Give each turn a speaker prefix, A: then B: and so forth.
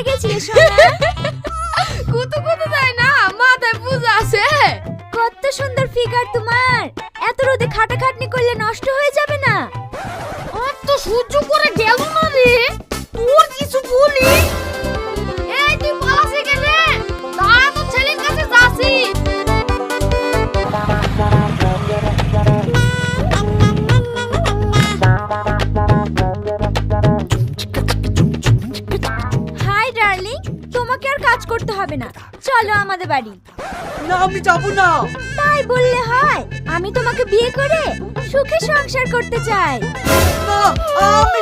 A: গেছিলে সোনা?
B: কুতু কুতু তাই না, মাথায় পূজা আছে।
A: কত সুন্দর ফিগার তোমার, এত রোদে খাটাখাটনি করলে নষ্ট হয়ে যাবে না?
B: আর তো সহ্য করে গেল না রে, তোর কিছু বলি? এই তুই পালাসি কেনে? দাঁড়া, তো ছেলের কাছে যাচ্ছি।
A: হাই ডার্লিং, তোমাকে আর কাজ করতে হবে না, চলো আমাদের বাড়ি।
C: না আমি যাবো না।
A: তাই বললে হয়? আমি তোমাকে বিয়ে করে সুখে সংসার করতে চাই।
C: না আমি